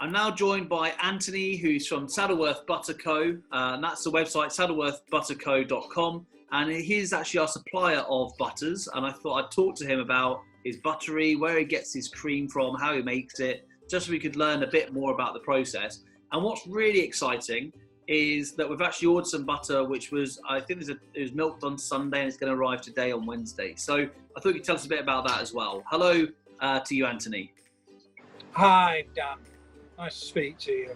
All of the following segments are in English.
I'm now joined by Anthony, who's from Saddleworth Butter Co. And that's the website, saddleworthbutterco.com. And he's actually our supplier of butters. And I thought I'd talk to him about his buttery, where he gets his cream from, how he makes it, just so we could learn a bit more about the process. And what's really exciting is that we've actually ordered some butter, which was, I think it was milked on Sunday and it's going to arrive today on Wednesday. So I thought you could tell us a bit about that as well. Hello to you, Anthony. Hi, Dan. Nice to speak to you.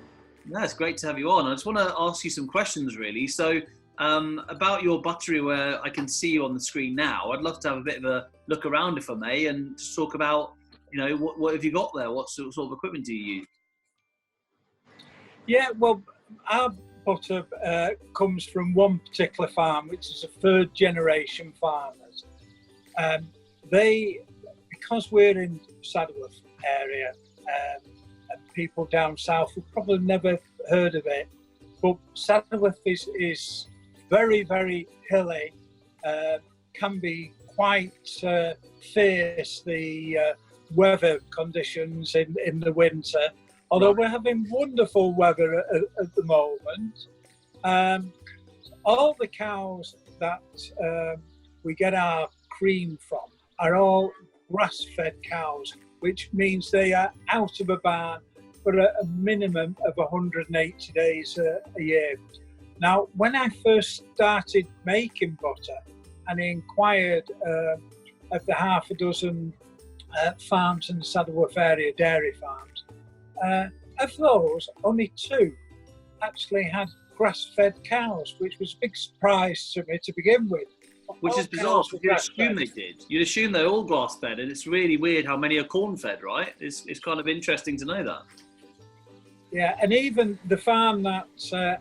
Yeah, it's great to have you on. I just want to ask you some questions, really. So about your buttery, where I can see you on the screen now, I'd love to have a bit of a look around, if I may, and just talk about, what have you got there? What sort of equipment do you use? Yeah, well, our butter comes from one particular farm, which is a third generation farmers. Because we're in Saddleworth area, and people down south have probably never heard of it, but Saddleworth is very, very hilly, can be quite fierce, the weather conditions in the winter. Although we're having wonderful weather at the moment. All the cows that we get our cream from are all grass-fed cows, which means they are out of a barn for a minimum of 180 days a year. Now, when I first started making butter and inquired of the half a dozen farms in the Saddleworth area, dairy farms, of those, only 2 actually had grass-fed cows, which was a big surprise to me to begin with. Which is bizarre, because you'd assume they did. You'd assume they're all grass-fed, and it's really weird how many are corn-fed, right? It's kind of interesting to know that. Yeah, and even the farm that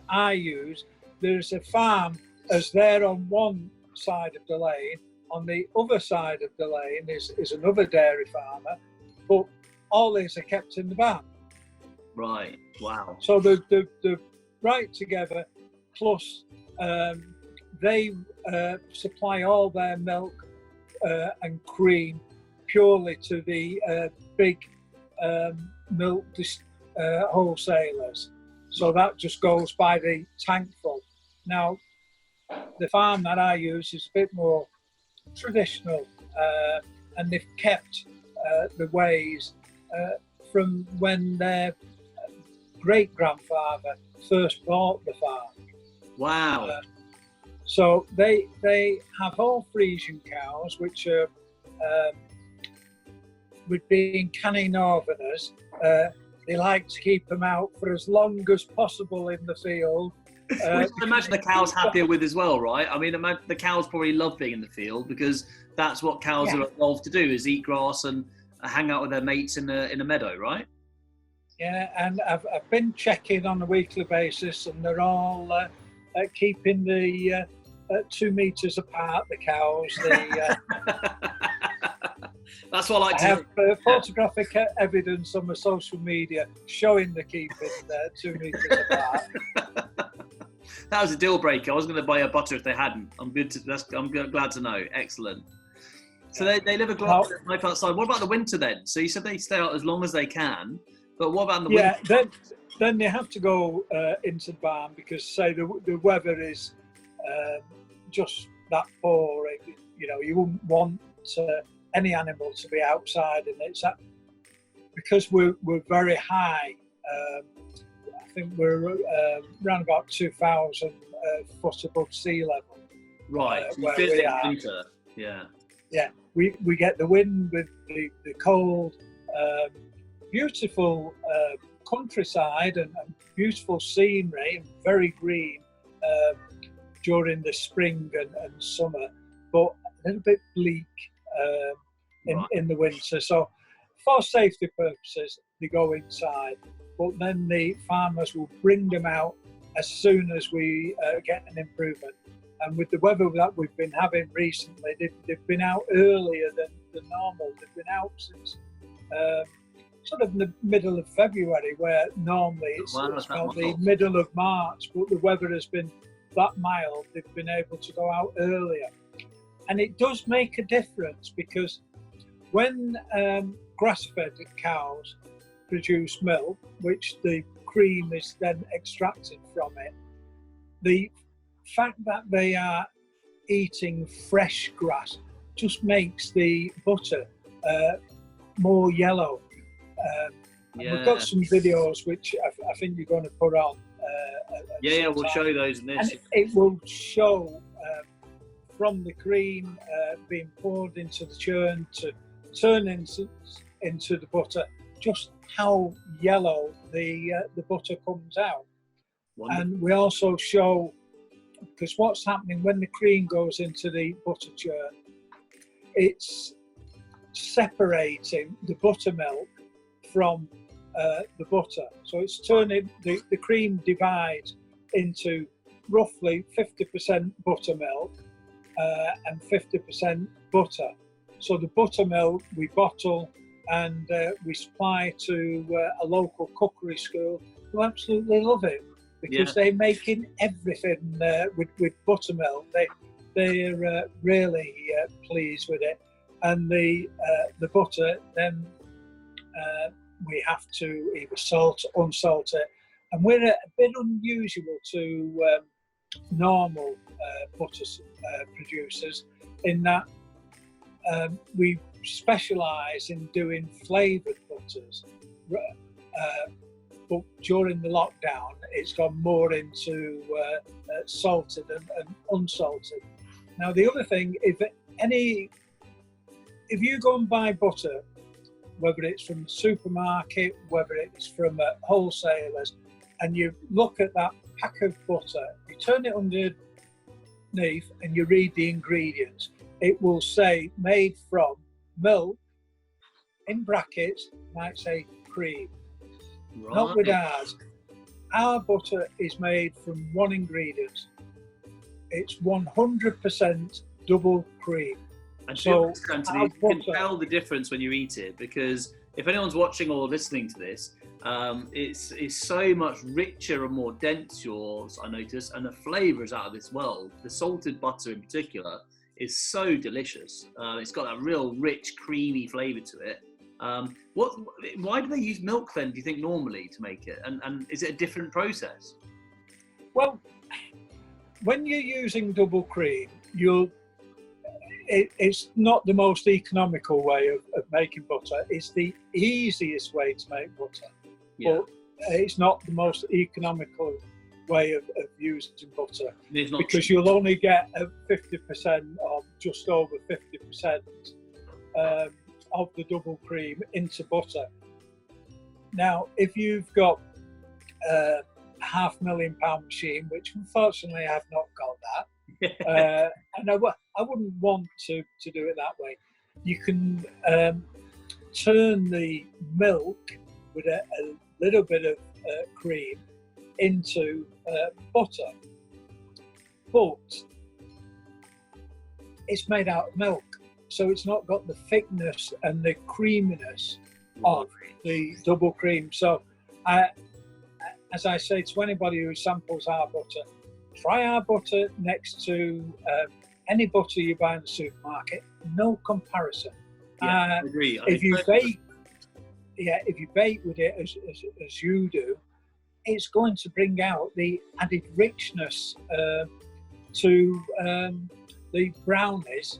I use, there's a farm as there on one side of the lane. On the other side of the lane is another dairy farmer, but all these are kept in the barn. Right, wow. So they're right together, plus they supply all their milk and cream purely to the big milk wholesalers. So that just goes by the tankful. Now, the farm that I use is a bit more traditional, and they've kept the ways from when their great-grandfather first bought the farm. Wow. So they have all Frisian cows, which are, with being canny northerners, they like to keep them out for as long as possible in the field. Which I imagine the cow's happier with as well, right? I mean, the cows probably love being in the field, because that's what cows are evolved to do, is eat grass and hang out with their mates in a meadow, right? Yeah, and I've been checking on a weekly basis, and they're all keeping the 2 meters apart, the cows. That's what I like to have photographic evidence on my social media showing the keeping 2 meters apart. That was a deal breaker. I was going to buy a butter if they hadn't. I'm glad to know. Excellent. So they live a life outside. What about the winter then? So you said they stay out as long as they can, but what about in the winter? Yeah, then they have to go into the barn, because say the weather is just that poor. You wouldn't want any animal to be outside, and it's because we're very high. I think we're around about 2,000 foot above sea level. Right, so you feel it in winter. Yeah. Yeah, we get the wind with the cold, beautiful countryside and beautiful scenery, and very green during the spring and summer, but a little bit bleak in the winter. So for safety purposes, they go inside, but then the farmers will bring them out as soon as we get an improvement. And with the weather that we've been having recently, they've been out earlier than normal. They've been out since sort of the middle of February, where normally it's about the middle of March, but the weather has been that mild. They've been able to go out earlier. And it does make a difference, because when grass-fed cows, produced milk, which the cream is then extracted from it. The fact that they are eating fresh grass just makes the butter more yellow. We've got some videos which I think you're going to put on. We'll show those in this. And it will show from the cream being poured into the churn to turn into the butter, just how yellow the butter comes out. Wonderful. And we also show, because what's happening when the cream goes into the butter churn, it's separating the buttermilk from the butter. So it's turning, the cream divides into roughly 50% buttermilk and 50% butter. So the buttermilk we bottle and we supply to a local cookery school who absolutely love it, because they're making everything with buttermilk. They're really pleased with it. And the butter, then we have to either salt or unsalt it. And we're a bit unusual to normal butter producers in that we specialise in doing flavoured butters. But during the lockdown, it's gone more into salted and unsalted. Now, the other thing, if you go and buy butter, whether it's from the supermarket, whether it's from wholesalers, and you look at that pack of butter, you turn it underneath and you read the ingredients, it will say made from milk, in brackets, might say cream. Right. Not with ours. Our butter is made from one ingredient. It's 100% double cream. And so, Anthony, you can tell the difference when you eat it, because if anyone's watching or listening to this, it's so much richer and more dense, yours, I noticed, and the flavour is out of this world. The salted butter in particular is so delicious. It's got a real rich, creamy flavour to it. Why do they use milk then, do you think, normally to make it? And is it a different process? Well, when you're using double cream, it's not the most economical way of making butter. It's the easiest way to make butter. Yeah. But it's not the most economical way of using butter, because you'll only get 50% or just over 50% of the double cream into butter. Now, if you've got a £500,000 machine, which unfortunately I've not got that, and I wouldn't want to do it that way. You can turn the milk with a little bit of cream into butter, but it's made out of milk, so it's not got the thickness and the creaminess of the double cream. So as I say to anybody who samples our butter, try our butter next to any butter you buy in the supermarket. No comparison. I agree. If you bake with it as you do, it's going to bring out the added richness to the brownies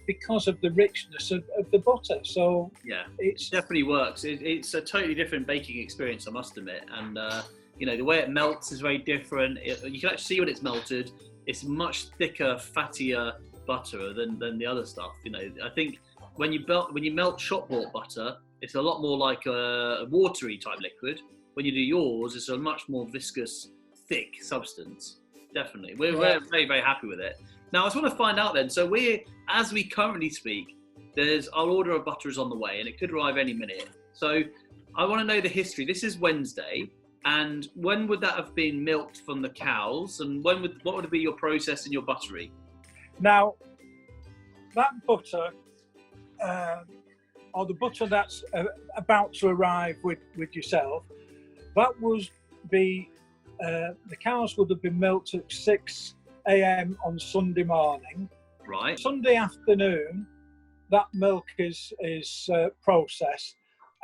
because of the richness of the butter. So it definitely works. It's a totally different baking experience, I must admit. And the way it melts is very different. You can actually see when it's melted. It's much thicker, fattier butter than the other stuff. I think when you melt shop bought butter, it's a lot more like a watery type liquid. When you do yours, it's a much more viscous, thick substance. Definitely, we're very, very happy with it. Now, I just want to find out then. So as we currently speak, our order of butter is on the way, and it could arrive any minute. So I want to know the history. This is Wednesday. And when would that have been milked from the cows? And what would be your process in your buttery? Now, that butter, or the butter that's about to arrive with yourself, that would be, the cows would have been milked at 6 a.m. on Sunday morning. Right. Sunday afternoon, that milk is processed,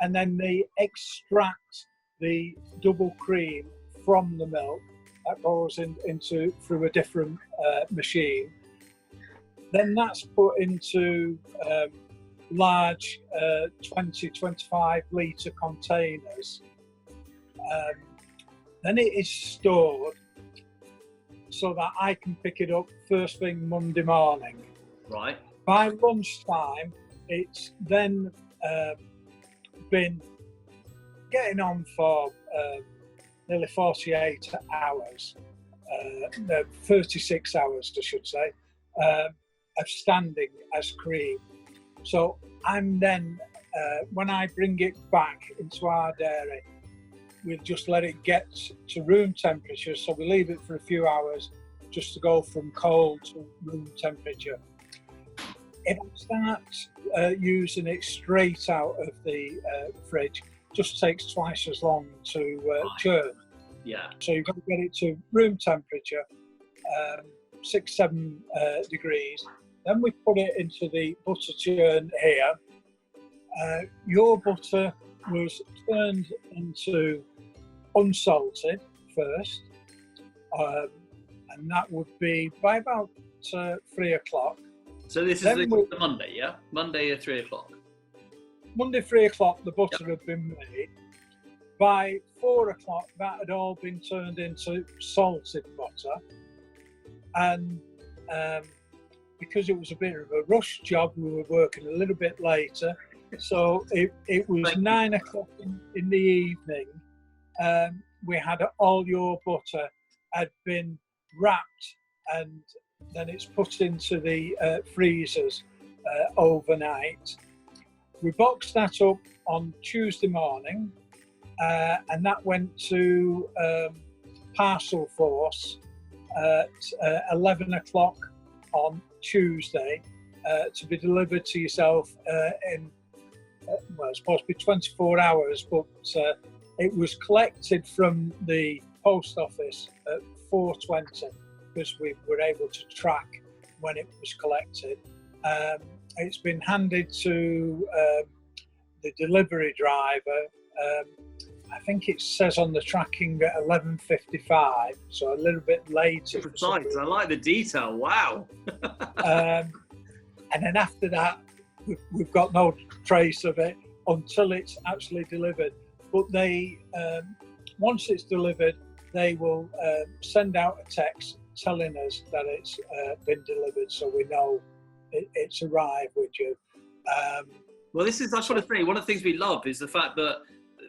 and then they extract the double cream from the milk. That goes through a different machine. Then that's put into large 20-25 litre containers. Then it is stored so that I can pick it up first thing Monday morning. Right. By lunchtime, it's then been getting on for nearly 48 hours, 36 hours, I should say, of standing as cream. So I'm then, when I bring it back into our dairy, we just let it get to room temperature. So we leave it for a few hours just to go from cold to room temperature. If I start using it straight out of the fridge, just takes twice as long to churn. Yeah. So you've got to get it to room temperature, 6-7 degrees. Then we put it into the butter churn here. Your butter was turned into unsalted first, and that would be by about 3 o'clock. So this is the Monday, yeah? Monday at 3 o'clock. Monday, 3 o'clock, the butter had been made. By 4 o'clock, that had all been turned into salted butter. And because it was a bit of a rush job, we were working a little bit later. So it was 9 o'clock in the evening. We had all your butter had been wrapped, and then it's put into the freezers overnight. We boxed that up on Tuesday morning, and that went to Parcel Force at 11 o'clock on Tuesday to be delivered to yourself in, well, it's supposed to be 24 hours, but it was collected from the post office at 4:20 because we were able to track when it was collected. It's been handed to the delivery driver. I think it says on the tracking at 11:55, so a little bit later. Precise. I like the detail. Wow. And then after that, we've got no trace of it until it's actually delivered. But they, once it's delivered, they will send out a text telling us that it's been delivered, so we know it's arrived with you. Well, this is, I just want to say, one of the things we love is the fact that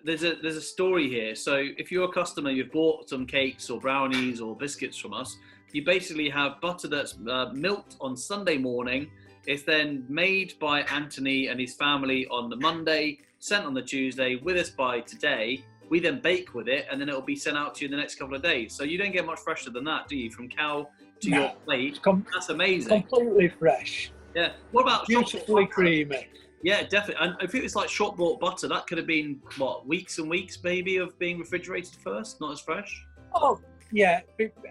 there's a story here. So if you're a customer, you've bought some cakes or brownies or biscuits from us, you basically have butter that's milked on Sunday morning. It's then made by Anthony and his family on the Monday, sent on the Tuesday, with us by today. We then bake with it, and then it'll be sent out to you in the next couple of days. So you don't get much fresher than that, do you? From cow to your plate. That's amazing. Completely fresh. Yeah. What about beautifully creamy? Yeah, definitely. And if it was like shop bought butter, that could have been, what, weeks and weeks maybe of being refrigerated first, not as fresh? Oh, yeah.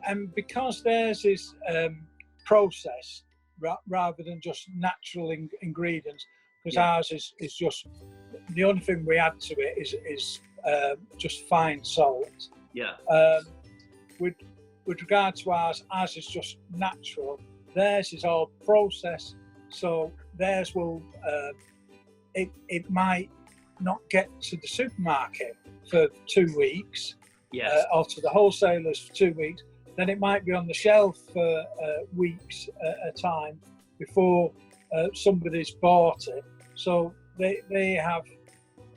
And because theirs is processed rather than just natural ingredients, because ours is just, the only thing we add to it is just fine salt. Yeah. With regard to ours is just natural. Theirs is all processed, so theirs will, it might not get to the supermarket for 2 weeks, yes, or to the wholesalers for 2 weeks. Then it might be on the shelf for weeks at a time before somebody's bought it. So they have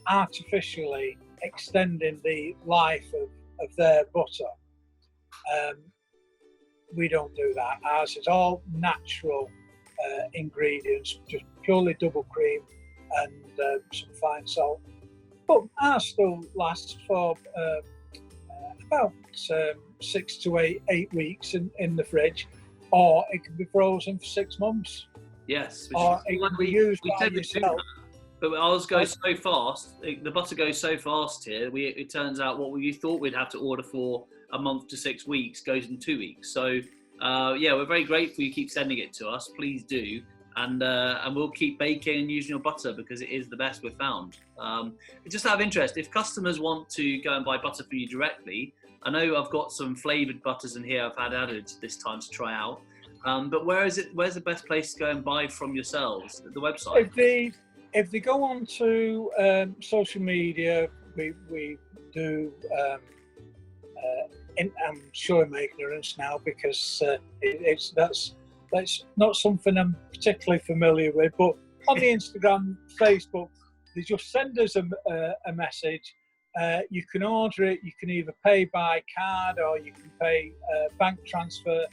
artificially extending the life of their butter. We don't do that. Ours is all natural ingredients, just purely double cream and some fine salt. But ours still lasts for about 6 to 8 weeks in the fridge, or it can be frozen for 6 months. Yes, or it can be used by yourself. But ours goes so fast, the butter goes so fast here, it turns out what we thought we'd have to order for a month to 6 weeks goes in 2 weeks. So, yeah, we're very grateful you keep sending it to us. Please do. and we'll keep baking and using your butter because it is the best we've found. Just out of interest, if customers want to go and buy butter from you directly, I know I've got some flavoured butters in here I've had added this time to try out. But where's the best place to go and buy from yourselves? The website? If they go on to social media, we do. I'm sure I'm ignorance now because that's not something I'm particularly familiar with. But on the Instagram, Facebook, they just send us a message. You can order it. You can either pay by card or you can pay bank transfer,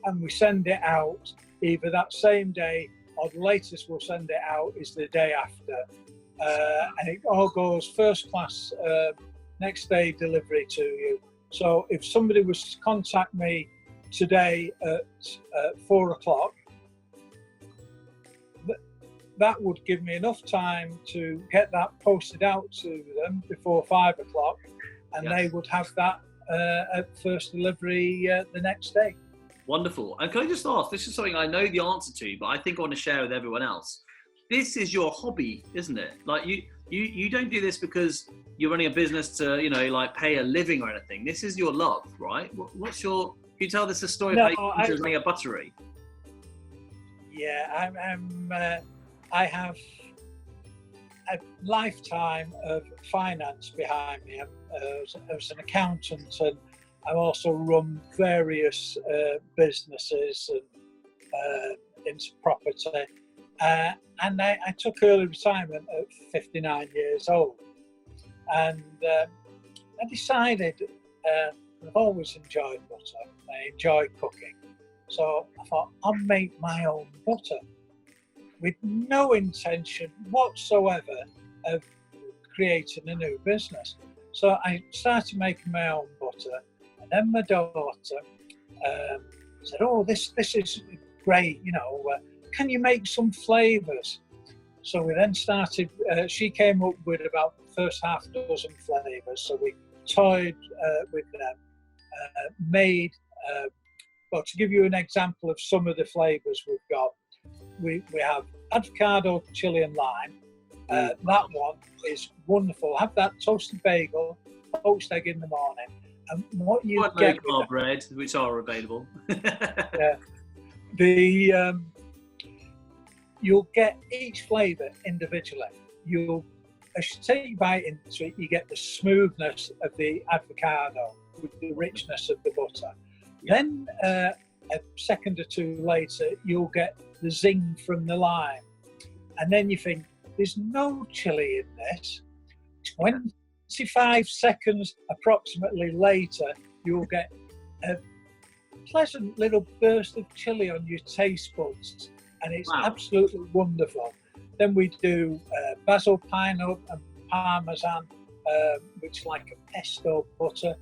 and we send it out either that same day or the latest we'll send it out is the day after. And it all goes first class, next day delivery to you. So if somebody was to contact me today at 4 o'clock, that would give me enough time to get that posted out to them before 5 o'clock, and they would have that at first delivery the next day. Wonderful. And can I just ask, this is something I know the answer to, but I think I want to share with everyone else. This is your hobby, isn't it? Like you don't do this because you're running a business to, like pay a living or anything. This is your love, right? What's your, can you tell us a story of how you running a buttery? Yeah, I have a lifetime of finance behind me. As an accountant, and I've also run various businesses and into property. And I took early retirement at 59 years old. And I decided, I've always enjoyed butter. I enjoy cooking. So I thought, I'll make my own butter with no intention whatsoever of creating a new business. So I started making my own butter. And then my daughter said, oh, this is great, can you make some flavours? So we then started, she came up with about the first half dozen flavours. So we toyed with them, made, well, to give you an example of some of the flavours we've got, we have avocado, chili and lime. That one is wonderful. Have that toasted bagel, poached egg in the morning. And what you get low carb bread, which are available. You'll get each flavour individually. As you take a bite into it, you get the smoothness of the avocado with the richness of the butter. Then a second or two later, you'll get the zing from the lime. And then you think, there's no chili in this. 25 seconds approximately later, you'll get a pleasant little burst of chili on your taste buds. And it's absolutely wonderful. Then we do basil, pine nut and parmesan, which is like a pesto butter.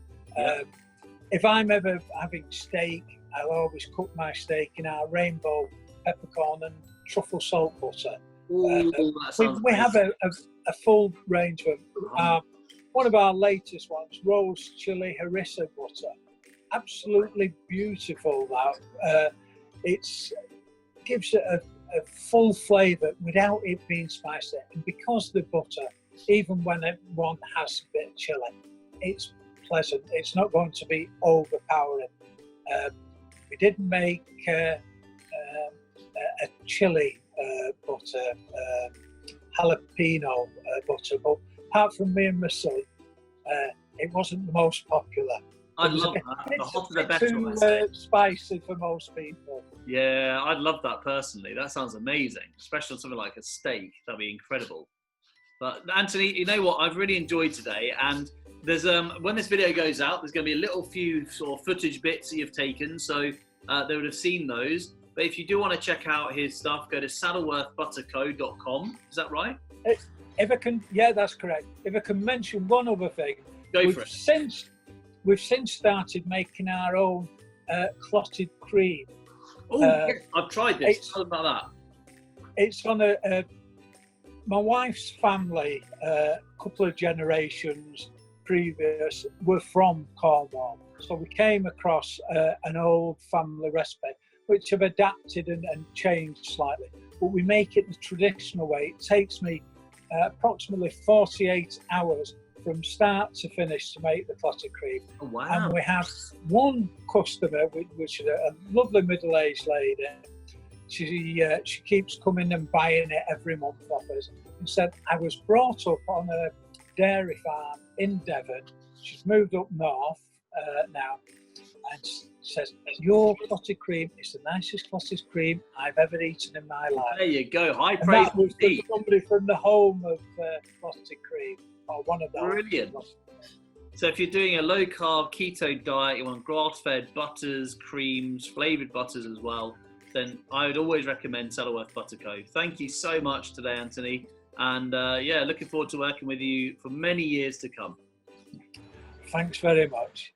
If I'm ever having steak, I'll always cook my steak in our rainbow peppercorn and truffle salt butter. We have a full range of one of our latest ones, rose chili harissa butter. Absolutely beautiful. That gives it a full flavour without it being spicy. And because the butter, even when one has a bit of chili, it's pleasant. It's not going to be overpowering. We did make a chili butter, jalapeno butter, but apart from me and my son, it wasn't the most popular. I'd love that. The hotter the better. Too spicy for most people. Yeah, I'd love that personally. That sounds amazing, especially on something like a steak. That'd be incredible. But Anthony, you know what? I've really enjoyed today, and there's when this video goes out, there's going to be a little few sort of footage bits that you've taken, so they would have seen those. But if you do want to check out his stuff, go to saddleworthbutterco.com. Is that right? If I can, yeah, that's correct. If I can mention one other thing, go for it. We've since started making our own clotted cream. Oh, yes, I've tried this. Tell about that. It's on my wife's family, a couple of generations previous, were from Cornwall. So we came across an old family recipe, which have adapted and changed slightly. but we make it the traditional way. It takes me approximately 48 hours from start to finish to make the clotted cream. Oh, wow. And we have one customer, which is a lovely middle-aged lady. She keeps coming and buying it every month off us. And said, I was brought up on a dairy farm in Devon. She's moved up north now, and says, your clotted cream is the nicest clotted cream I've ever eaten in my life. There you go. High And praise. that was from somebody from the home of clotted cream, or one of those. Brilliant. So if you're doing a low carb keto diet, you want grass-fed butters, creams, flavoured butters as well, then I would always recommend Saddleworth Butter Co. Thank you so much today, Anthony. And yeah, looking forward to working with you for many years to come. Thanks very much.